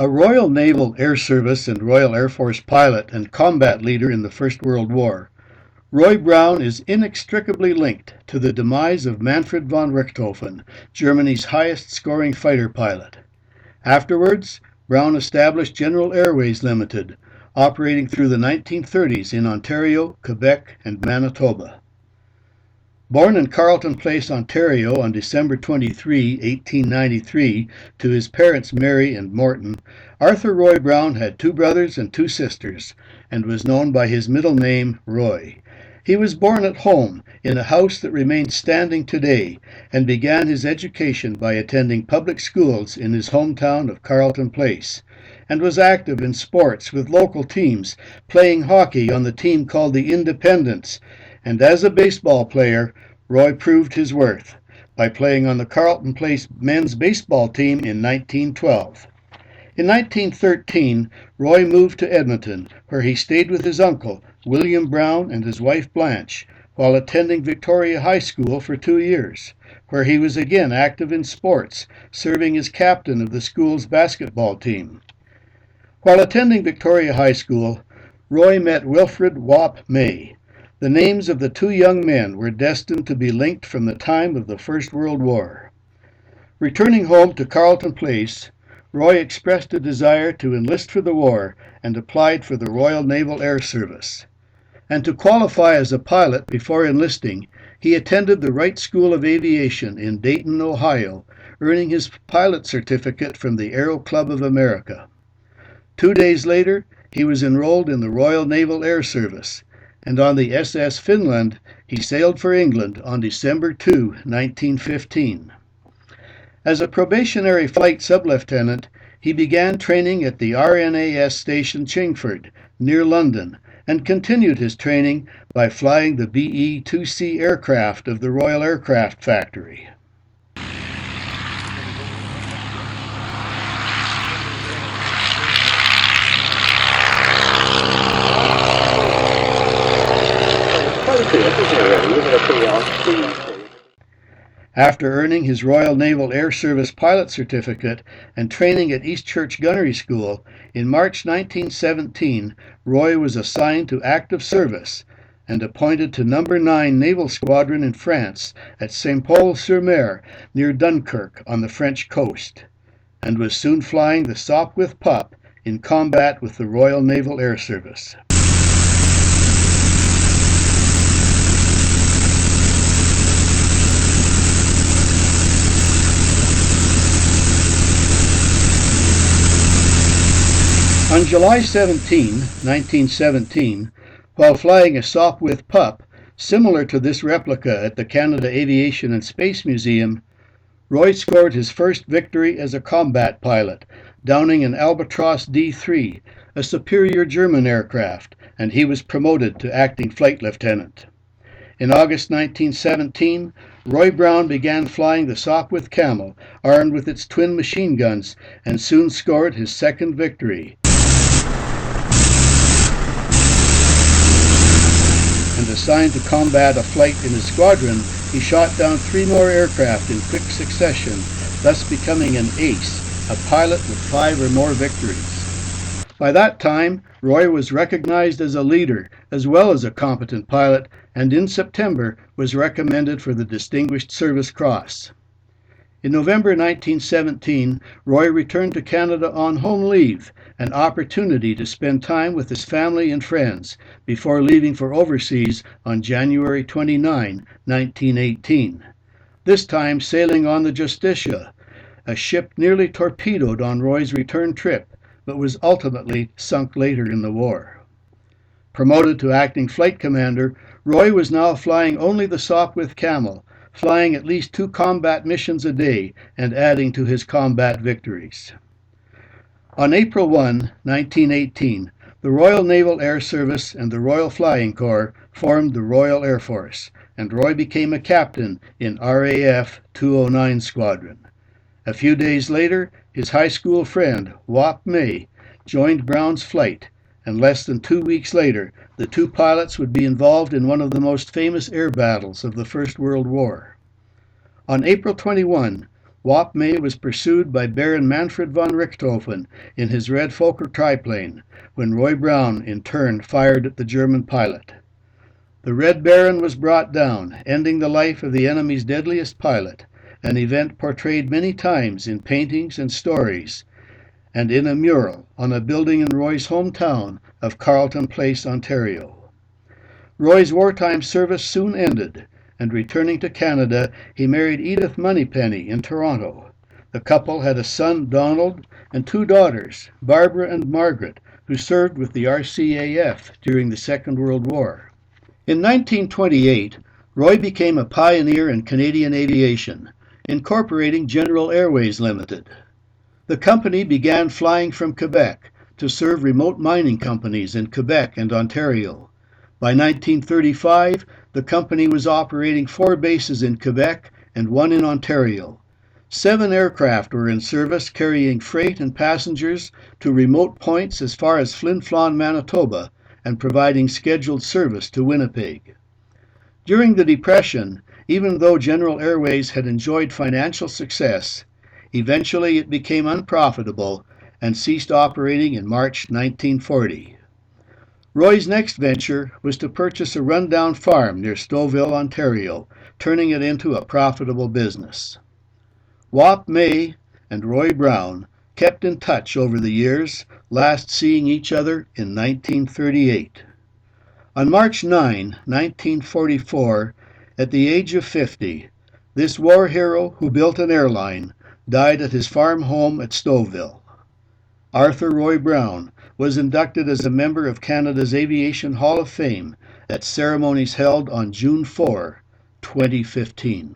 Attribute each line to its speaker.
Speaker 1: A Royal Naval Air Service and Royal Air Force pilot and combat leader in the First World War, Roy Brown is inextricably linked to the demise of Manfred von Richthofen, Germany's highest-scoring fighter pilot. Afterwards, Brown established General Airways Limited, operating through the 1930s in Ontario, Quebec, and Manitoba. Born in Carleton Place, Ontario on December 23, 1893, to his parents Mary and Morton, Arthur Roy Brown had 2 brothers and 2 sisters, and was known by his middle name, Roy. He was born at home, in a house that remains standing today, and began his education by attending public schools in his hometown of Carleton Place, and was active in sports with local teams, playing hockey on the team called the Independents, and as a baseball player, Roy proved his worth by playing on the Carleton Place men's baseball team in 1912. In 1913, Roy moved to Edmonton, where he stayed with his uncle, William Brown, and his wife Blanche, while attending Victoria High School for 2 years, where he was again active in sports, serving as captain of the school's basketball team. While attending Victoria High School, Roy met Wilfred Whop May. The names of the 2 young men were destined to be linked from the time of the First World War. Returning home to Carleton Place, Roy expressed a desire to enlist for the war and applied for the Royal Naval Air Service. And to qualify as a pilot before enlisting, he attended the Wright School of Aviation in Dayton, Ohio, earning his pilot certificate from the Aero Club of America. 2 days later, he was enrolled in the Royal Naval Air Service, and on the SS Finland, he sailed for England on December 2, 1915. As a probationary flight sublieutenant, he began training at the RNAS station Chingford, near London, and continued his training by flying the BE-2C aircraft of the Royal Aircraft Factory. After earning his Royal Naval Air Service pilot certificate and training at Eastchurch Gunnery School, in March 1917, Roy was assigned to active service and appointed to No. 9 Naval Squadron in France at Saint-Paul-sur-Mer, near Dunkirk on the French coast, and was soon flying the Sopwith Pup in combat with the Royal Naval Air Service. On July 17, 1917, while flying a Sopwith Pup, similar to this replica at the Canada Aviation and Space Museum, Roy scored his first victory as a combat pilot, downing an Albatros D-3, a superior German aircraft, and he was promoted to acting flight lieutenant. In August 1917, Roy Brown began flying the Sopwith Camel, armed with its twin machine guns, and soon scored his second victory. And assigned to combat a flight in his squadron, he shot down 3 more aircraft in quick succession, thus becoming an ace, a pilot with 5 or more victories. By that time, Roy was recognized as a leader as well as a competent pilot, and in September was recommended for the Distinguished Service Cross. In November 1917, Roy returned to Canada on home leave, an opportunity to spend time with his family and friends before leaving for overseas on January 29, 1918, this time sailing on the Justitia, a ship nearly torpedoed on Roy's return trip, but was ultimately sunk later in the war. Promoted to acting flight commander, Roy was now flying only the Sopwith Camel, flying at least 2 combat missions a day and adding to his combat victories. On April 1, 1918, the Royal Naval Air Service and the Royal Flying Corps formed the Royal Air Force, and Roy became a captain in RAF 209 Squadron. A few days later, his high school friend, Whop May, joined Brown's flight, and less than 2 weeks later, the 2 pilots would be involved in one of the most famous air battles of the First World War. On April 21, Wap May was pursued by Baron Manfred von Richthofen in his Red Fokker triplane, when Roy Brown in turn fired at the German pilot. The Red Baron was brought down, ending the life of the enemy's deadliest pilot, an event portrayed many times in paintings and stories, and in a mural on a building in Roy's hometown of Carleton Place, Ontario. Roy's wartime service soon ended, and returning to Canada, he married Edith Moneypenny in Toronto. The couple had a son, Donald, and two daughters, Barbara and Margaret, who served with the RCAF during the Second World War. In 1928, Roy became a pioneer in Canadian aviation, incorporating General Airways Limited. The company began flying from Quebec to serve remote mining companies in Quebec and Ontario. By 1935, the company was operating 4 bases in Quebec and 1 in Ontario. 7 aircraft were in service carrying freight and passengers to remote points as far as Flin Flon, Manitoba, and providing scheduled service to Winnipeg. During the Depression, even though General Airways had enjoyed financial success, eventually it became unprofitable and ceased operating in March 1940. Roy's next venture was to purchase a rundown farm near Stouffville, Ontario, turning it into a profitable business. Wap May and Roy Brown kept in touch over the years, last seeing each other in 1938. On March 9, 1944, at the age of 50, this war hero who built an airline died at his farm home at Stouffville. Arthur Roy Brown was inducted as a member of Canada's Aviation Hall of Fame at ceremonies held on June 4, 2015.